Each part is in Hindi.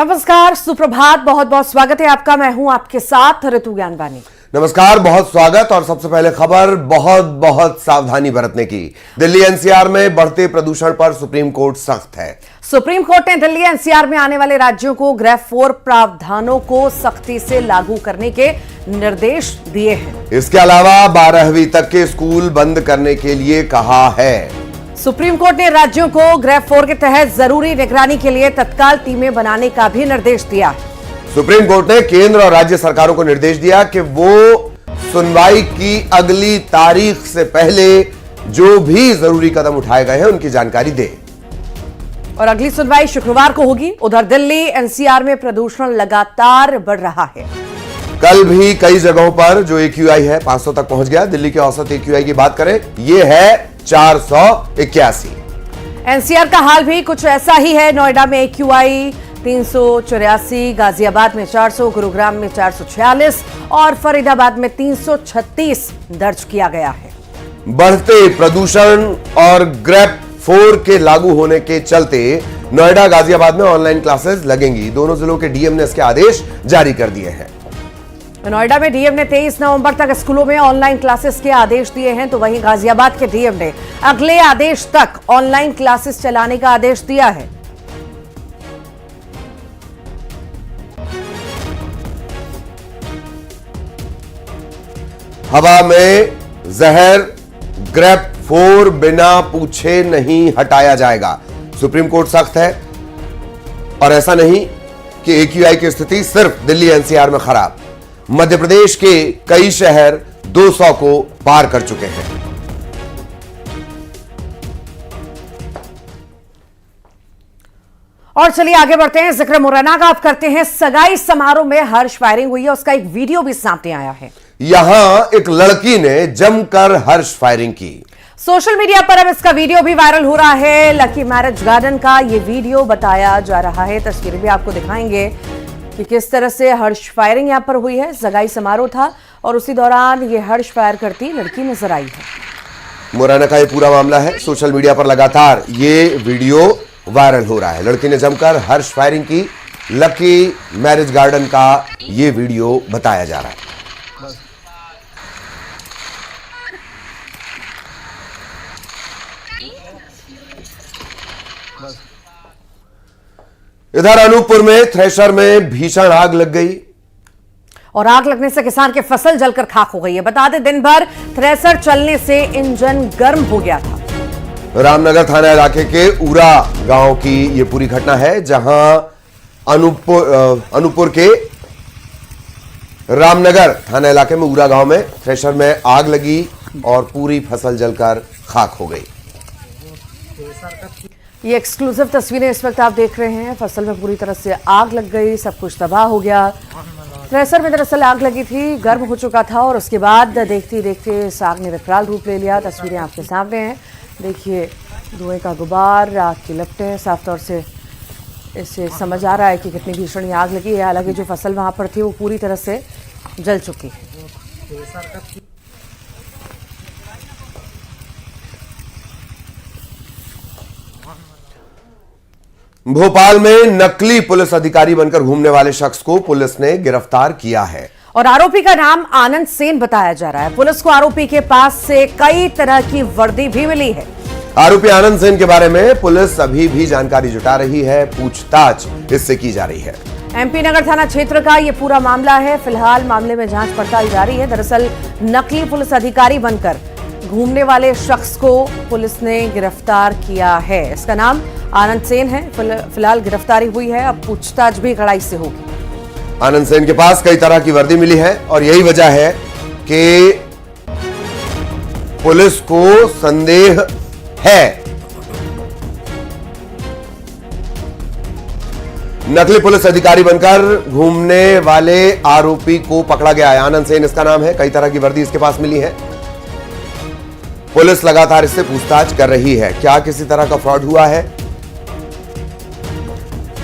नमस्कार, सुप्रभात, बहुत बहुत स्वागत है आपका। मैं हूं आपके साथ ऋतु ज्ञानवानी। नमस्कार, बहुत स्वागत। और सबसे पहले खबर बहुत बहुत सावधानी बरतने की। दिल्ली एनसीआर में बढ़ते प्रदूषण पर सुप्रीम कोर्ट सख्त है। सुप्रीम कोर्ट ने दिल्ली एनसीआर में आने वाले राज्यों को ग्रेफ 4 प्रावधानों को सख्ती से लागू करने के निर्देश दिए हैं। इसके अलावा 12वीं तक के स्कूल बंद करने के लिए कहा है। सुप्रीम कोर्ट ने राज्यों को ग्रेफ 4 के तहत जरूरी निगरानी के लिए तत्काल टीमें बनाने का भी निर्देश दिया है। सुप्रीम कोर्ट ने केंद्र और राज्य सरकारों को निर्देश दिया कि वो सुनवाई की अगली तारीख से पहले जो भी जरूरी कदम उठाए गए हैं उनकी जानकारी दे। और अगली सुनवाई शुक्रवार को होगी। उधर दिल्ली एनसीआर में प्रदूषण लगातार बढ़ रहा है। कल भी कई जगहों पर जो AQI है 500 तक पहुंच गया। दिल्ली के औसत AQI की बात करें, यह है 481। एनसीआर का हाल भी कुछ ऐसा ही है। नोएडा में AQI 384, गाजियाबाद में 400, गुरुग्राम में 446 और फरीदाबाद में 336 दर्ज किया गया है। बढ़ते प्रदूषण और ग्रेफ 4 के लागू होने के चलते नोएडा, गाजियाबाद में ऑनलाइन क्लासेस लगेंगी। दोनों जिलों के डीएम ने इसके आदेश जारी कर दिए हैं। नोएडा में डीएम ने 23 नवंबर तक स्कूलों में ऑनलाइन क्लासेस के आदेश दिए हैं, तो वहीं गाजियाबाद के डीएम ने अगले आदेश तक ऑनलाइन क्लासेस चलाने का आदेश दिया है। हवा में जहर ग्रेफ 4 बिना पूछे नहीं हटाया जाएगा। सुप्रीम कोर्ट सख्त है। और ऐसा नहीं कि AQI की स्थिति सिर्फ दिल्ली एनसीआर में खराब। मध्य प्रदेश के कई शहर 200 को पार कर चुके हैं। और चलिए आगे बढ़ते हैं। जिक्र मुरैना का आप करते हैं। सगाई समारोह में हर्ष फायरिंग हुई है, उसका एक वीडियो भी सामने आया है। यहां एक लड़की ने जमकर हर्ष फायरिंग की। सोशल मीडिया पर अब इसका वीडियो भी वायरल हो रहा है। लकी मैरिज गार्डन का ये वीडियो बताया जा रहा है। तस्वीरें भी आपको दिखाएंगे कि किस तरह से हर्ष फायरिंग यहां पर हुई है। सगाई समारोह था और उसी दौरान ये हर्ष फायर करती लड़की नजर आई है। मुरैना का ये पूरा मामला है। सोशल मीडिया पर लगातार ये वीडियो वायरल हो रहा है। लड़की ने जमकर हर्ष फायरिंग की। लकी मैरिज गार्डन का ये वीडियो बताया जा रहा है। इधर अनूपपुर में थ्रेशर में भीषण आग लग गई और आग लगने से किसान की फसल जलकर खाक हो गई है। बता दें, दिन भर थ्रेशर चलने से इंजन गर्म हो गया था। रामनगर थाना इलाके के उरा गांव की यह पूरी घटना है, जहां अनूपपुर के रामनगर थाना इलाके में उरा गांव में थ्रेशर में आग लगी और पूरी फसल जलकर खाक हो गई। ये एक्सक्लूसिव तस्वीरें इस वक्त आप देख रहे हैं। फसल में पूरी तरह से आग लग गई, सब कुछ तबाह हो गया। थ्रेशर में दरअसल आग लगी थी, गर्म हो चुका था और उसके बाद देखते देखते इस आग ने विकराल रूप ले लिया। तस्वीरें आपके सामने हैं। देखिए, धुएं का गुबार, आग की लपटें, साफ तौर से इससे समझ आ रहा है कि कितनी भीषण आग लगी है। हालांकि जो फसल वहां पर थी वो पूरी तरह से जल चुकी है। भोपाल में नकली पुलिस अधिकारी बनकर घूमने वाले शख्स को पुलिस ने गिरफ्तार किया है और आरोपी का नाम आनंद सेन बताया जा रहा है। पुलिस को आरोपी के पास से कई तरह की वर्दी भी मिली है। आरोपी आनंद सेन के बारे में पुलिस अभी भी जानकारी जुटा रही है। पूछताछ इससे की जा रही है। MP नगर थाना क्षेत्र का यह पूरा मामला है। फिलहाल मामले में जांच पड़ताल जारी है। दरअसल नकली पुलिस अधिकारी बनकर घूमने वाले शख्स को पुलिस ने गिरफ्तार किया है। इसका नाम आनंद सेन है। फिलहाल गिरफ्तारी हुई है, अब पूछताछ भी कड़ाई से होगी। आनंद सेन के पास कई तरह की वर्दी मिली है और यही वजह है कि पुलिस को संदेह है। नकली पुलिस अधिकारी बनकर घूमने वाले आरोपी को पकड़ा गया है। आनंद सेन इसका नाम है। कई तरह की वर्दी इसके पास मिली है। पुलिस लगातार इससे पूछताछ कर रही है। क्या किसी तरह का फ्रॉड हुआ है?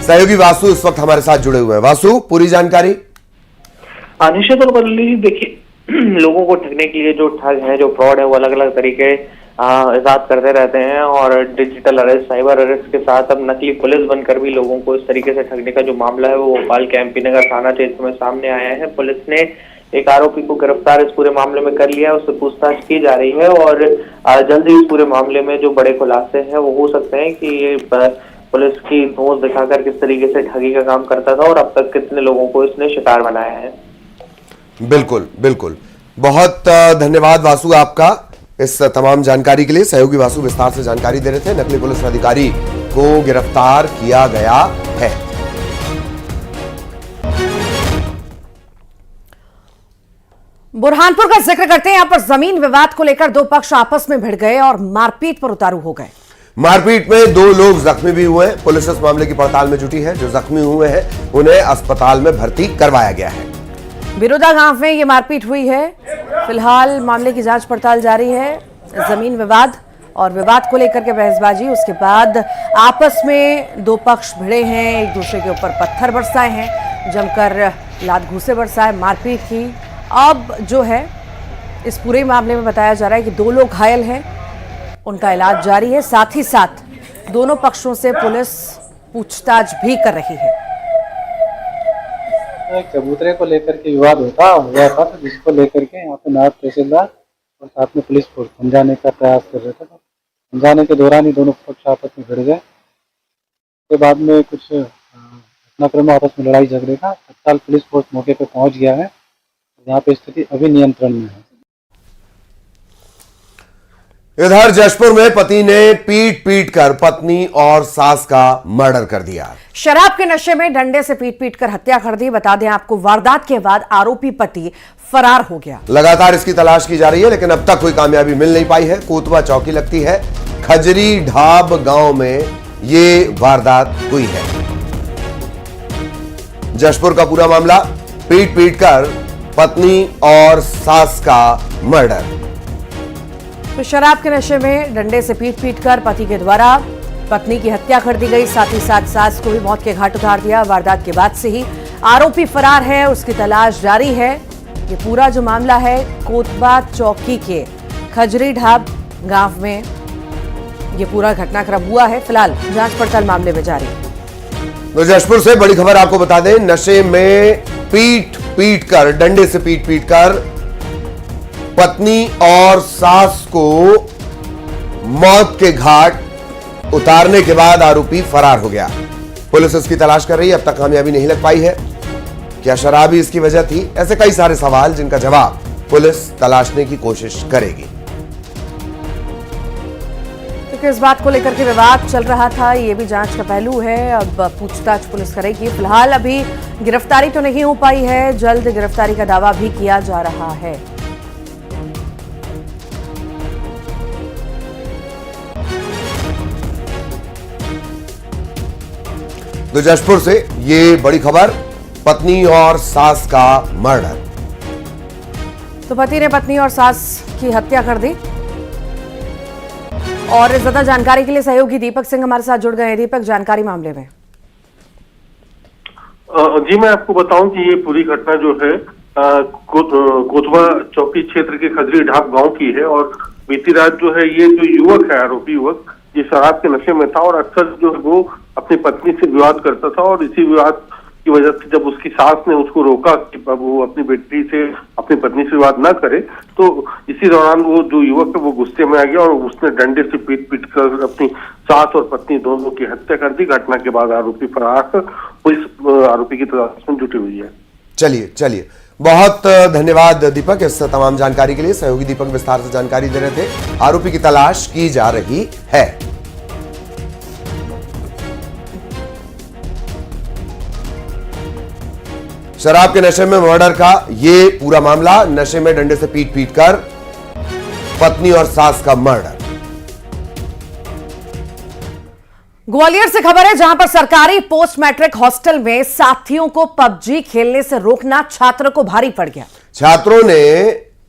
सहयोगी वासु इस वक्त हमारे साथ जुड़े हुए हैं। वासु, पूरी जानकारी। निश्चित तौर पर देखिए, लोगों को ठगने के लिए जो ठग है, जो फ्रॉड है, वो अलग अलग तरीके इजाद करते रहते हैं और डिजिटल अरेस्ट, साइबर अरेस्ट के साथ अब नकली पुलिस बनकर भी लोगों को इस तरीके से ठगने का जो मामला है वो भोपाल के एमपी नगर थाना क्षेत्र में सामने आया है। पुलिस ने एक आरोपी को गिरफ्तार इस पूरे मामले में कर लिया है, उससे पूछताछ की जा रही है और जल्द ही इस पूरे मामले में जो बड़े खुलासे हैं वो हो सकते हैं कि ये पुलिस की नोज दिखाकर किस तरीके से ठगी का काम करता था और अब तक कितने लोगों को इसने शिकार बनाया है। बिल्कुल बिल्कुल, बहुत धन्यवाद वासु आपका इस तमाम जानकारी के लिए। सहयोगी वासु विस्तार से जानकारी दे रहे थे। नकली पुलिस अधिकारी को गिरफ्तार किया गया है। बुरहानपुर का जिक्र करते हैं। यहां पर जमीन विवाद को लेकर दो पक्ष आपस में भिड़ गए और मारपीट पर उतारू हो गए। मारपीट में दो लोग जख्मी भी हुए हैं। पुलिस इस मामले की पड़ताल में जुटी है। जो जख्मी हुए हैं उन्हें अस्पताल में भर्ती करवाया गया है। बिरोदा गांव में ये मारपीट हुई है। फिलहाल मामले की जांच पड़ताल जारी है। जमीन विवाद और विवाद को लेकर के बहसबाजी, उसके बाद आपस में दो पक्ष भिड़े हैं, एक दूसरे के ऊपर पत्थर बरसाए हैं, जमकर लात घूंसे बरसाए, मारपीट की। अब जो है इस पूरे मामले में बताया जा रहा है कि दो लोग घायल हैं, उनका इलाज जारी है। साथ ही साथ दोनों पक्षों से पुलिस पूछताछ भी कर रही है। एक चबूतरे को लेकर के विवाद होता हुआ था, तो जिसको लेकर के यहाँ पे नायब तहसीलदार और साथ में पुलिस फोर्स समझाने का प्रयास कर रहे थे। समझाने के दौरान ही दोनों पक्ष आपस में भिड़ गए। उसके बाद में कुछ घटनाक्रम आपस में लड़ाई झगड़े का तत्काल पुलिस फोर्स मौके पर पहुंच गया है। यहाँ पे स्थिति अभी नियंत्रण में है। इधर जशपुर में पति ने पीट पीट कर पत्नी और सास का मर्डर कर दिया। शराब के नशे में डंडे से पीट पीट कर हत्या कर दी। बता दें आपको, वारदात के बाद आरोपी पति फरार हो गया। लगातार इसकी तलाश की जा रही है, लेकिन अब तक कोई कामयाबी मिल नहीं पाई है। कोतवा चौकी लगती है, खजरी ढाब गांव में ये वारदात हुई है। जशपुर का पूरा मामला, पीट पीट कर पत्नी और सास का मर्डर। तो शराब के नशे में डंडे से पीट पीट कर पति के द्वारा पत्नी की हत्या कर दी गई। साथ ही साथ सास को भी मौत के घाट उतार दिया। वारदात के बाद से ही आरोपी फरार है, उसकी तलाश जारी है। ये पूरा जो मामला है कोतवा चौकी के खजरी ढाब गांव में ये पूरा घटनाक्रम हुआ है। फिलहाल जांच पड़ताल मामले में जारी है। तो जशपुर से बड़ी खबर आपको बता दें, नशे में पीट पीट कर, डंडे से पीट पीट कर पत्नी और सास को मौत के घाट उतारने के बाद आरोपी फरार हो गया। पुलिस इसकी तलाश कर रही है। अब तक कामयाबी नहीं लग पाई है। क्या शराब ही इसकी वजह थी? ऐसे कई सारे सवाल जिनका जवाब पुलिस तलाशने की कोशिश करेगी। क्योंकि इस बात को लेकर के विवाद चल रहा था, ये भी जांच का पहलू है। अब पूछताछ पुलिस करेगी। फिलहाल अभी गिरफ्तारी तो नहीं हो पाई है, जल्द गिरफ्तारी का दावा भी किया जा रहा है। तो जशपुर से ये बड़ी खबर, पत्नी और सास का मर्डर। तो पति ने पत्नी और सास की हत्या कर दी। और ज्यादा जानकारी के लिए सहयोगी दीपक सिंह हमारे साथ जुड़ गए हैं। दीपक, जानकारी मामले में। जी, मैं आपको बताऊं कि ये पूरी घटना जो है कोतवा चौकी क्षेत्र के खजरी ढाब गांव की है। और बीती रात जो है ये जो युवक है, आरोपी युवक, ये शराब के नशे में था और अक्सर जो है वो अपनी पत्नी से विवाद करता था। और इसी विवाद की वजह से जब उसकी सास ने उसको रोका कि वो अपनी बेटी से, अपनी पत्नी से विवाद ना करे, तो इसी दौरान वो जो युवक है वो गुस्से में आ गया और उसने डंडे से पीट पीट कर अपनी सास और पत्नी दोनों की हत्या कर दी। घटना के बाद आरोपी फरार, पुलिस आरोपी की तलाश में जुटी हुई है। चलिए चलिए, बहुत धन्यवाद दीपक इस तमाम जानकारी के लिए। सहयोगी दीपक विस्तार से जानकारी दे रहे थे। आरोपी की तलाश की जा रही है। शराब के नशे में मर्डर का ये पूरा मामला, नशे में डंडे से पीट पीट कर पत्नी और सास का मर्डर। ग्वालियर से खबर है, जहां पर सरकारी पोस्ट मैट्रिक हॉस्टल में साथियों को पबजी खेलने से रोकना छात्रों को भारी पड़ गया। छात्रों ने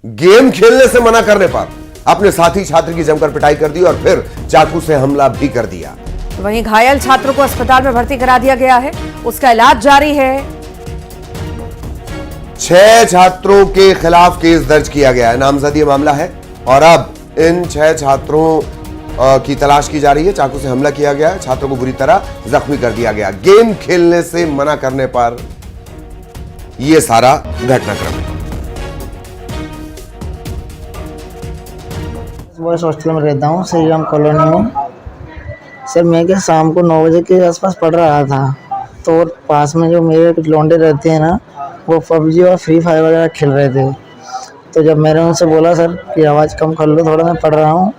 गेम खेलने से मना करने पर अपने साथी छात्र की जमकर पिटाई कर दी और फिर चाकू से हमला भी कर दिया। वहीं घायल छात्रों को अस्पताल में भर्ती करा दिया गया है, उसका इलाज जारी है। 6 छात्रों के खिलाफ केस दर्ज किया गया है। नामजद ये मामला है और अब इन 6 छात्रों की तलाश की जा रही है। चाकू से हमला किया गया, छात्रों को बुरी तरह जख्मी कर दिया गया। गेम खेलने से मना करने पर यह सारा घटनाक्रम है। बॉयज हॉस्टल में रहता हूँ, श्री राम कॉलोनी में। सर मैं क्या शाम को 9 बजे के आसपास पढ़ रहा था, तो पास में जो मेरे कुछ लौंडे रहते हैं ना, वो पबजी और फ्री फायर वगैरह खेल रहे थे। तो जब मैंने उनसे बोला सर कि आवाज़ कम कर लो थोड़ा, मैं पढ़ रहा हूँ,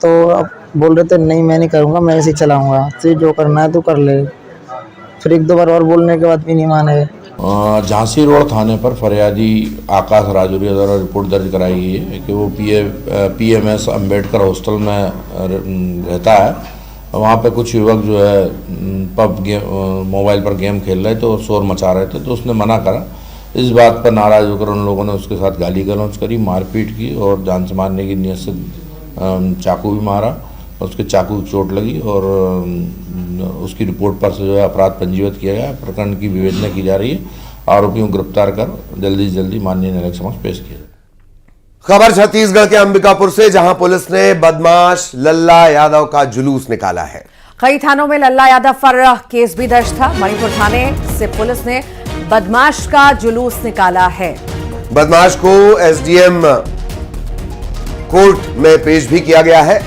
तो अब बोल रहे थे नहीं मैं नहीं करूँगा, मैं ऐसे ही चलाऊँगा, तो जो करना है तो कर ले। फिर 1-2 बार और बोलने के बाद भी नहीं माने। झांसी रोड थाने पर फरियादी आकाश राजौरिया द्वारा रिपोर्ट दर्ज कराई गई है कि वो PMS अम्बेडकर हॉस्टल में रहता है। वहाँ पे कुछ युवक जो है मोबाइल पर गेम खेल रहे थे और शोर मचा रहे थे, तो उसने मना करा। इस बात पर नाराज़ होकर उन लोगों ने उसके साथ गाली गलौज करी, मारपीट की और जान से मारने की नीयत से चाकू भी मारा। उसके चाकू की चोट लगी और उसकी रिपोर्ट पर से जो है अपराध पंजीबद्ध किया गया। प्रकरण की विवेचना की जा रही है। आरोपियों को गिरफ्तार कर जल्दी से जल्दी माननीय न्यायालय के समक्ष पेश किया जाए। खबर छत्तीसगढ़ के अंबिकापुर से, जहां पुलिस ने बदमाश लल्ला यादव का जुलूस निकाला है। कई थानों में लल्ला यादव पर केस भी दर्ज था। मणिपुर थाने से पुलिस ने बदमाश का जुलूस निकाला है। बदमाश को SDM कोर्ट में पेश भी किया गया है।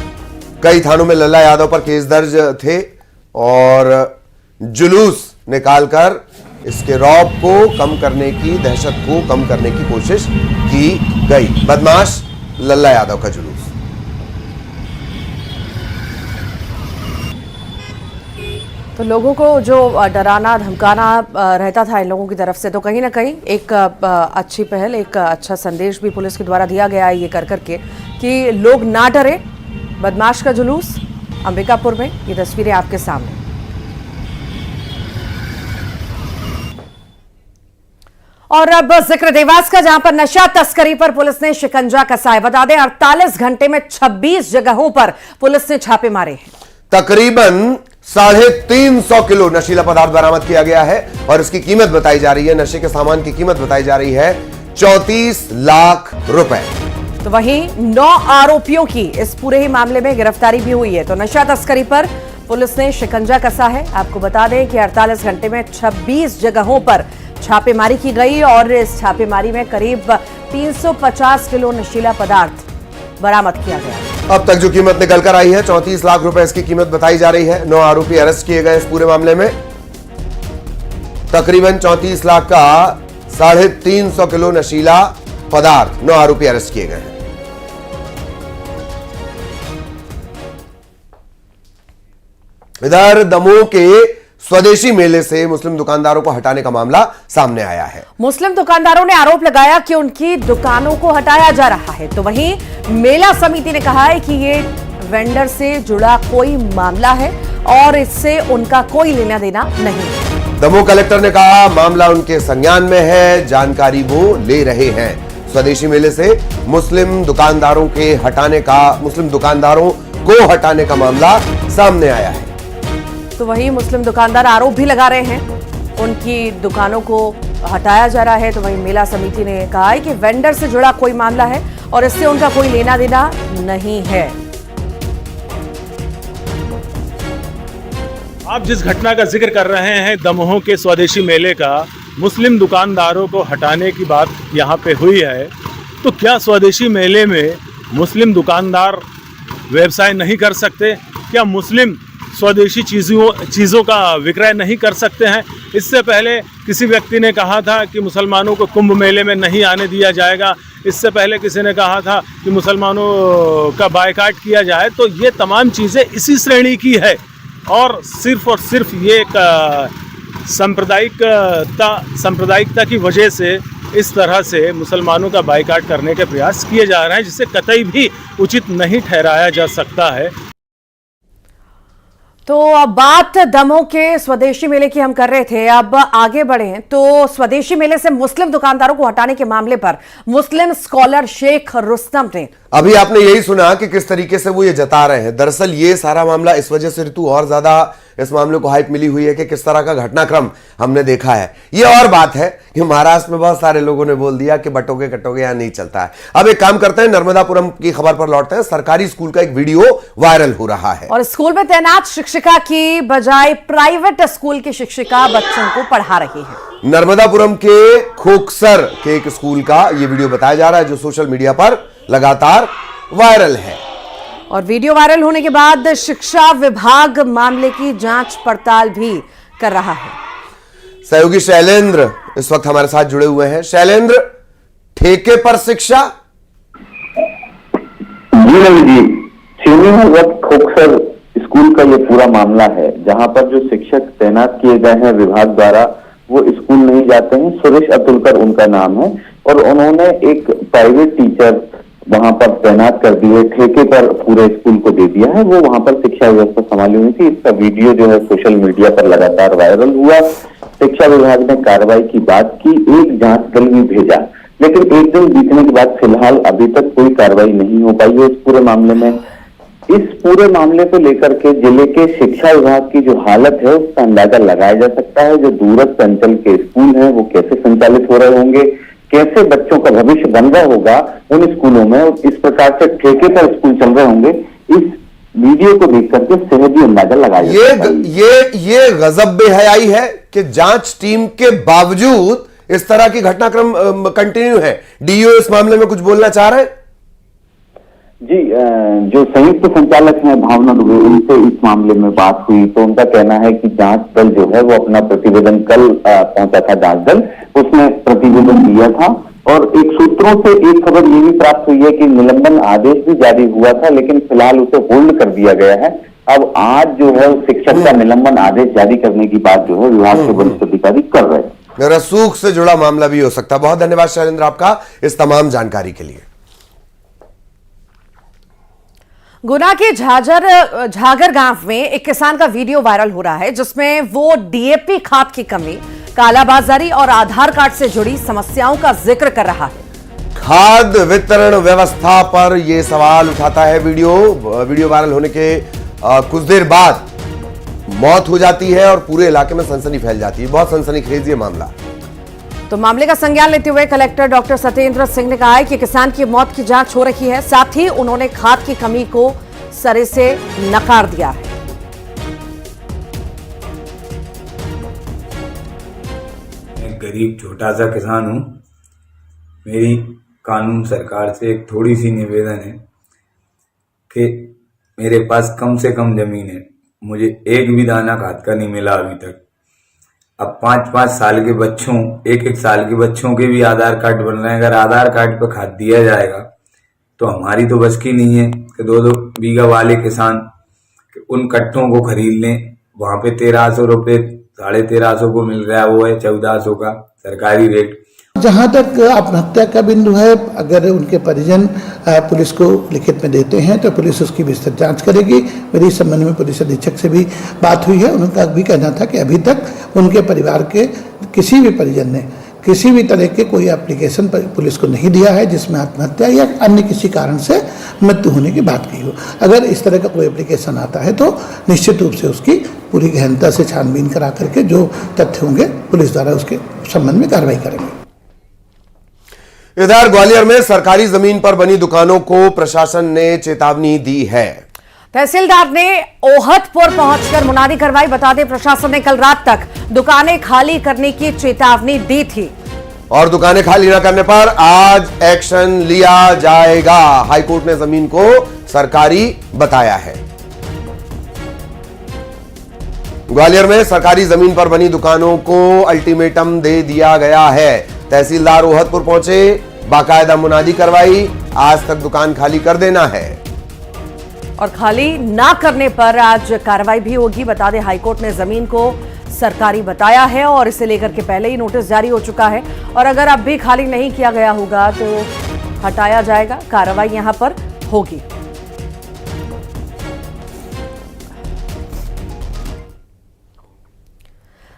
कई थानों में लल्ला यादव पर केस दर्ज थे और जुलूस निकालकर इसके रौब को कम करने की, दहशत को कम करने की कोशिश की गई। बदमाश लल्ला यादव का जुलूस। तो लोगों को जो डराना धमकाना रहता था इन लोगों की तरफ से, तो कहीं ना कहीं एक अच्छी पहल, एक अच्छा संदेश भी पुलिस के द्वारा दिया गया है ये कर करके कि लोग ना डरे। बदमाश का जुलूस अंबिकापुर में, ये तस्वीरें आपके सामने। और अब जिक्र देवास का, जहां पर नशा तस्करी पर पुलिस ने शिकंजा कसा है। बता दें 48 घंटे में 26 जगहों पर पुलिस ने छापे मारे हैं। तकरीबन 350 किलो नशीला पदार्थ बरामद किया गया है और इसकी कीमत बताई जा रही है, नशे के सामान की कीमत बताई जा रही है 34 लाख रुपए। तो वहीं 9 आरोपियों की इस पूरे ही मामले में गिरफ्तारी भी हुई है। तो नशा तस्करी पर पुलिस ने शिकंजा कसा है। आपको बता दें कि 48 घंटे में 26 जगहों पर छापेमारी की गई और इस छापेमारी में करीब 350 किलो नशीला पदार्थ बरामद किया गया। अब तक जो कीमत निकल कर आई है 34 लाख रुपए इसकी कीमत बताई जा रही है। 9 आरोपी अरेस्ट किए गए इस पूरे मामले में। तकरीबन 34 लाख का 350 किलो नशीला पदार्थ, 9 आरोपी अरेस्ट किए गए हैं। इधर दमोह के स्वदेशी मेले से मुस्लिम दुकानदारों को हटाने का मामला सामने आया है। मुस्लिम दुकानदारों ने आरोप लगाया कि उनकी दुकानों को हटाया जा रहा है। तो वहीं मेला समिति ने कहा है कि ये वेंडर से जुड़ा कोई मामला है और इससे उनका कोई लेना देना नहीं। दमोह कलेक्टर ने कहा मामला उनके संज्ञान में है, जानकारी वो ले रहे हैं। स्वदेशी मेले से मुस्लिम दुकानदारों को हटाने का मामला सामने आया है। तो वहीं मुस्लिम दुकानदार आरोप भी लगा रहे हैं, उनकी दुकानों को हटाया जा रहा है। तो वहीं मेला समिति ने कहा है कि वेंडर से जुड़ा कोई मामला है और इससे उनका कोई लेना देना नहीं है। आप जिस घटना का जिक्र कर रहे हैं दमोह के स्वदेशी मेले का, मुस्लिम दुकानदारों को हटाने की बात यहाँ पे हुई है, तो क्या स्वदेशी मेले में मुस्लिम दुकानदार व्यवसाय नहीं कर सकते? क्या मुस्लिम स्वदेशी चीज़ों का विक्रय नहीं कर सकते हैं? इससे पहले किसी व्यक्ति ने कहा था कि मुसलमानों को कुंभ मेले में नहीं आने दिया जाएगा। इससे पहले किसी ने कहा था कि मुसलमानों का बायकाट किया जाए। तो ये तमाम चीज़ें इसी श्रेणी की है और सिर्फ ये एक सांप्रदायिकता की वजह से इस तरह से मुसलमानों का बायकाट करने के प्रयास किए जा रहे हैं, जिसे कतई भी उचित नहीं ठहराया जा सकता है। तो अब बात दमोह के स्वदेशी मेले की हम कर रहे थे, अब आगे बढ़े हैं। तो स्वदेशी मेले से मुस्लिम दुकानदारों को हटाने के मामले पर मुस्लिम स्कॉलर शेख रुस्तम ने, अभी आपने यही सुना कि किस तरीके से वो ये जता रहे हैं। दरअसल ये सारा मामला इस वजह से ऋतु और ज्यादा इस मामले को हाइप मिली हुई है कि किस तरह का घटनाक्रम हमने देखा है। ये और बात है कि महाराष्ट्र में बहुत सारे लोगों ने बोल दिया कि बटोगे कटोगे यहां नहीं चलता है। अब एक काम करते हैं, नर्मदापुरम की खबर पर लौटते हैं। सरकारी स्कूल का एक वीडियो वायरल हो रहा है और स्कूल में तैनात शिक्षिका की बजाय प्राइवेट स्कूल की शिक्षिका बच्चों को पढ़ा रही है। नर्मदापुरम के खोखसर के एक स्कूल का यह वीडियो बताया जा रहा है जो सोशल मीडिया पर लगातार वायरल है। और वीडियो वायरल होने के बाद शिक्षा विभाग मामले की जांच पड़ताल भी कर रहा है। सहयोगी शैलेंद्र इस वक्त हमारे साथ जुड़े हुए हैं। शैलेंद्र, ठेके पर शिक्षा? जी नहीं जी, सिवनी में वक्त खोखसर स्कूल का ये पूरा मामला है जहां पर जो शिक्षक तैनात किए गए हैं विभाग द्वारा वो स्कूल नहीं जाते हैं। सुरेश अतुलकर उनका नाम है और उन्होंने एक प्राइवेट टीचर वहां पर तैनात कर दिए, ठेके पर पूरे स्कूल को दे दिया है। वो वहां पर शिक्षा व्यवस्था संभाली हुई थी। इसका वीडियो जो है सोशल मीडिया पर लगातार वायरल हुआ। शिक्षा विभाग ने कार्रवाई की बात की, एक जांच दल भी भेजा, लेकिन एक दिन बीतने के बाद फिलहाल अभी तक कोई कार्रवाई नहीं हो पाई है इस पूरे मामले में। इस पूरे मामले को लेकर के जिले के शिक्षा विभाग की जो हालत है उसका अंदाजा लगाया जा सकता है। जो दूरस्थ अंचल के स्कूल हैं वो कैसे संचालित हो रहे होंगे, कैसे बच्चों का भविष्य बन रहा होगा उन स्कूलों में, और इस प्रकार से ठेके पर स्कूल चल रहे होंगे, इस वीडियो को देख करके सहज ही अंदाजा लगाया ये गजब बेहयाई है कि जांच टीम के बावजूद इस तरह की घटनाक्रम कंटिन्यू है। डीओ इस मामले में कुछ बोलना चाह रहे हैं? जी, जो संयुक्त संचालक हैं भावना दुबे, उनसे इस मामले में बात हुई तो उनका कहना है कि जांच दल जो है वो अपना प्रतिवेदन कल पहुंचा था जांच दल, उसने प्रतिवेदन दिया था। और एक सूत्रों से एक खबर ये भी प्राप्त हुई है कि निलंबन आदेश भी जारी हुआ था, लेकिन फिलहाल उसे होल्ड कर दिया गया है। अब आज जो है शिक्षक का निलंबन आदेश जारी करने की बात जो है विभाग के वरिष्ठ अधिकारी कर रहे हैं। रसूख से जुड़ा मामला भी हो सकता है। बहुत धन्यवाद शैलेंद्र आपका इस तमाम जानकारी के लिए। गुना के झागर गांव में एक किसान का वीडियो वायरल हो रहा है जिसमें वो डीएपी खाद की कमी, कालाबाजारी और आधार कार्ड से जुड़ी समस्याओं का जिक्र कर रहा है। खाद वितरण व्यवस्था पर यह सवाल उठाता है। वीडियो वायरल होने के कुछ देर बाद मौत हो जाती है और पूरे इलाके में सनसनी फैल जाती है। बहुत सनसनीखेज ये मामला। तो मामले का संज्ञान लेते हुए कलेक्टर डॉक्टर सत्येंद्र सिंह ने कहा है कि किसान की मौत की जांच हो रही है। साथ ही उन्होंने खाद की कमी को सरे से नकार दिया है। मैं गरीब छोटा सा किसान हूं। मेरी कानून सरकार से एक थोड़ी सी निवेदन है कि मेरे पास कम से कम जमीन है, मुझे एक भी दाना खाद का नहीं मिला अभी तक। अब 5-5 साल के बच्चों, 1-1 साल के बच्चों के भी आधार कार्ड बन रहे हैं। अगर आधार कार्ड पर खाद दिया जाएगा तो हमारी तो बस की नहीं है कि 2-2 बीघा वाले किसान उन कट्टों को खरीद लें। वहां पे 1300 रुपये, 1350 को मिल रहा है, वो है 1400 का सरकारी रेट। जहाँ तक आत्महत्या का बिंदु है, अगर उनके परिजन पुलिस को लिखित में देते हैं तो पुलिस उसकी विस्तृत जांच करेगी। मेरी इस संबंध में पुलिस अधीक्षक से भी बात हुई है। उनका भी कहना था कि अभी तक उनके परिवार के किसी भी परिजन ने किसी भी तरह के कोई एप्लीकेशन पुलिस को नहीं दिया है जिसमें आत्महत्या या अन्य किसी कारण से मृत्यु होने की बात की हो। अगर इस तरह का कोई एप्लीकेशन आता है तो निश्चित रूप से उसकी पूरी गहनता से छानबीन करा करके जो तथ्य होंगे पुलिस द्वारा उसके संबंध में कार्रवाई करेंगे। इधर ग्वालियर में सरकारी जमीन पर बनी दुकानों को प्रशासन ने चेतावनी दी है। तहसीलदार ने ओहतपुर पहुंचकर मुनादी करवाई। बता दें प्रशासन ने कल रात तक दुकानें खाली करने की चेतावनी दी थी और दुकानें खाली न करने पर आज एक्शन लिया जाएगा। हाईकोर्ट ने जमीन को सरकारी बताया है। ग्वालियर में सरकारी जमीन पर बनी दुकानों को अल्टीमेटम दे दिया गया है। तहसीलदार ओहतपुर पहुंचे, बाकायदा मुनादी करवाई, आज तक दुकान खाली कर देना है और खाली ना करने पर आज कार्रवाई भी होगी। बता दें हाईकोर्ट ने जमीन को सरकारी बताया है और इसे लेकर के पहले ही नोटिस जारी हो चुका है और अगर अब भी खाली नहीं किया गया होगा तो हटाया जाएगा, कार्रवाई यहां पर होगी।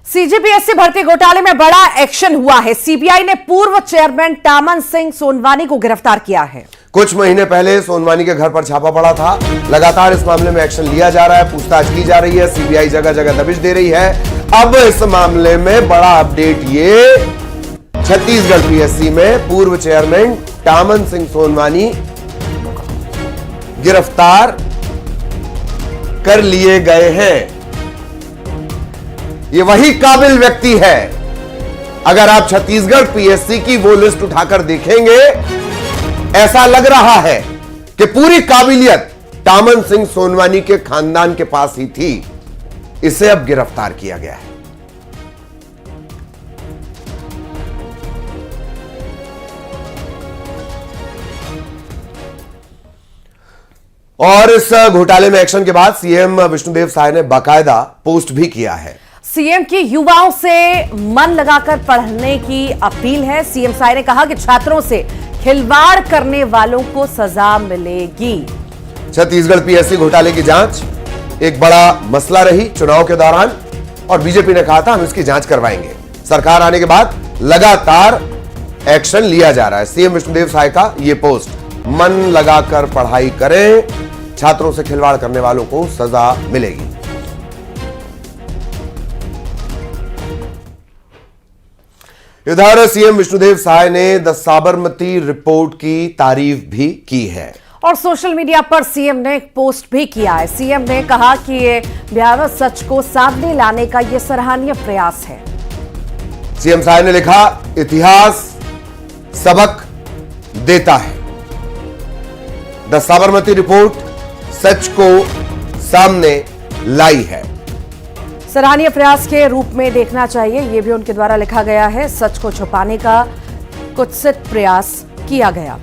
सीजीपीएससी भर्ती घोटाले में बड़ा एक्शन हुआ है। सीबीआई ने पूर्व चेयरमैन टामन सिंह सोनवानी को गिरफ्तार किया है। कुछ महीने पहले सोनवानी के घर पर छापा पड़ा था। लगातार इस मामले में एक्शन लिया जा रहा है, पूछताछ की जा रही है, सीबीआई जगह जगह दबिश दे रही है। अब इस मामले में बड़ा अपडेट ये, छत्तीसगढ़ पीएससी में पूर्व चेयरमैन टामन सिंह सोनवानी गिरफ्तार कर लिए गए हैं। ये वही काबिल व्यक्ति है। अगर आप छत्तीसगढ़ पीएससी की वो लिस्ट उठाकर देखेंगे, ऐसा लग रहा है कि पूरी काबिलियत टामन सिंह सोनवानी के खानदान के पास ही थी। इसे अब गिरफ्तार किया गया है। और इस घोटाले में एक्शन के बाद सीएम विष्णुदेव साय ने बाकायदा पोस्ट भी किया है। सीएम की युवाओं से मन लगाकर पढ़ने की अपील है। सीएम साय ने कहा कि छात्रों से खिलवाड़ करने वालों को सजा मिलेगी। छत्तीसगढ़ पीएससी घोटाले की जांच एक बड़ा मसला रही चुनाव के दौरान, और बीजेपी ने कहा था हम इसकी जांच करवाएंगे। सरकार आने के बाद लगातार एक्शन लिया जा रहा है। सीएम विष्णुदेव साय का यह पोस्ट, मन लगाकर पढ़ाई करें, छात्रों से खिलवाड़ करने वालों को सजा मिलेगी। इधर सीएम विष्णुदेव साय ने द साबरमती रिपोर्ट की तारीफ भी की है और सोशल मीडिया पर सीएम ने एक पोस्ट भी किया है। सीएम ने कहा कि ये भयावह सच को सामने लाने का ये सराहनीय प्रयास है। सीएम साय ने लिखा, इतिहास सबक देता है। द साबरमती रिपोर्ट सच को सामने लाई है। सराहनीय प्रयास के रूप में देखना चाहिए, यह भी उनके द्वारा लिखा गया है। सच को छुपाने का कुत्सित प्रयास किया गया।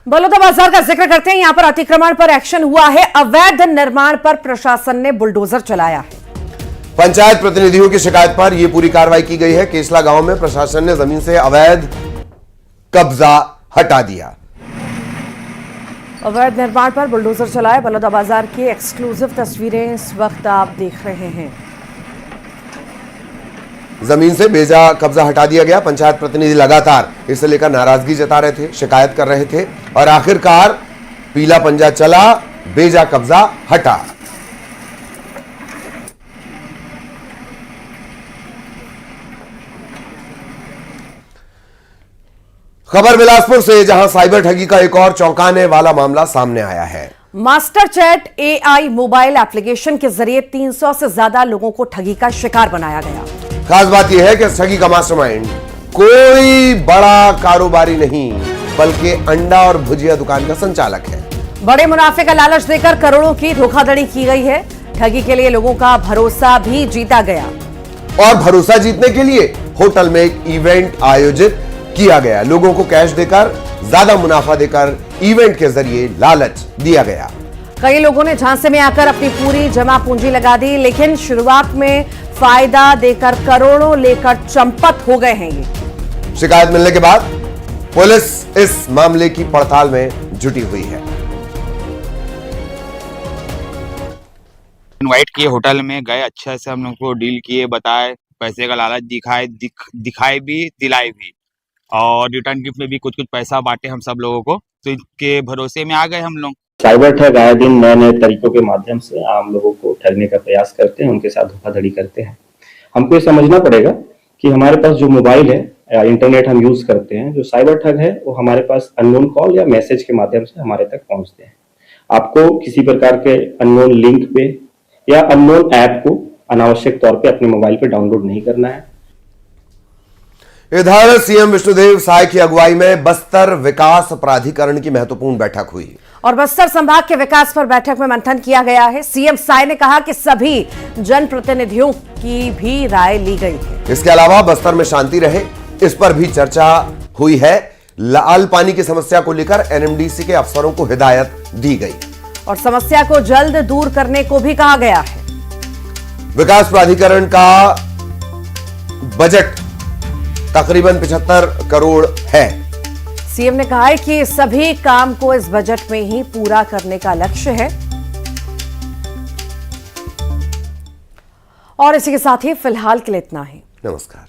बलौदाबाजार का जिक्र करते हैं। यहां पर अतिक्रमण पर एक्शन हुआ है। अवैध निर्माण पर प्रशासन ने बुलडोजर चलाया है। पंचायत प्रतिनिधियों की शिकायत पर यह पूरी कार्रवाई की गई है। केसला गांव में प्रशासन ने जमीन से अवैध कब्जा हटा दिया। अवैध निर्माण पर बुलडोजर चलाए। बलौदाबाजार की एक्सक्लूसिव तस्वीरें इस वक्त आप देख रहे हैं। जमीन से बेजा कब्जा हटा दिया गया। पंचायत प्रतिनिधि लगातार इसे लेकर नाराजगी जता रहे थे, शिकायत कर रहे थे, और आखिरकार पीला पंजा चला, बेजा कब्जा हटा। खबर बिलासपुर से, जहां साइबर ठगी का एक और चौंकाने वाला मामला सामने आया है। Master chat AI mobile application के जरिए 300 से ज्यादा लोगों को ठगी का शिकार बनाया गया। खास बात यह है कि इस ठगी का मास्टरमाइंड कोई बड़ा कारोबारी नहीं, बल्कि अंडा और भुजिया दुकान का संचालक है। बड़े मुनाफे का लालच देकर करोड़ों की धोखाधड़ी की गई है। ठगी के लिए लोगों का भरोसा भी जीता गया। और भरोसा जीतने के लिए होटल में एक इवेंट आयोजित किया गया। लोगों को कैश देकर, ज्यादा मुनाफा देकर इवेंट के जरिए लालच दिया गया। कई लोगों ने झांसे में आकर अपनी पूरी जमा पूंजी लगा दी, लेकिन शुरुआत में फायदा देकर करोड़ों लेकर चंपत हो गए हैं। ये शिकायत मिलने के बाद पुलिस इस मामले की पड़ताल में जुटी हुई है। इनवाइट किए, होटल में गए, अच्छे से हम लोग को डील किए, बताए, पैसे का लालच दिखाए भी, दिलाए भी, और रिटर्न गिफ्ट में भी कुछ पैसा बांटे हम सब लोगों को। तो इसके भरोसे में आ गए हम लोग। साइबर ठग आए दिन नए नए तरीकों के माध्यम से आम लोगों को ठगने का प्रयास करते हैं, उनके साथ धोखाधड़ी करते हैं। हमको ये समझना पड़ेगा कि हमारे पास जो मोबाइल है या इंटरनेट हम यूज करते हैं, जो साइबर ठग है वो हमारे पास अननोन कॉल या मैसेज के माध्यम से हमारे तक पहुंचते हैं। आपको किसी प्रकार के अननोन लिंक पे या अननोन ऐप को अनावश्यक तौर पे अपने मोबाइल पे डाउनलोड नहीं करना है। इधर सीएम विष्णुदेव साय की अगुवाई में बस्तर विकास प्राधिकरण की महत्वपूर्ण बैठक हुई और बस्तर संभाग के विकास पर बैठक में मंथन किया गया है। सीएम साय ने कहा कि सभी जनप्रतिनिधियों की भी राय ली गई है। इसके अलावा बस्तर में शांति रहे, इस पर भी चर्चा हुई है। लाल पानी की समस्या को लेकर एनएमडीसी के अफसरों को हिदायत दी गई और समस्या को जल्द दूर करने को भी कहा गया है। विकास प्राधिकरण का बजट तकरीबन 75 करोड़ है। सीएम ने कहा है कि सभी काम को इस बजट में ही पूरा करने का लक्ष्य है। और इसी के साथ ही फिलहाल के लिए इतना ही। नमस्कार।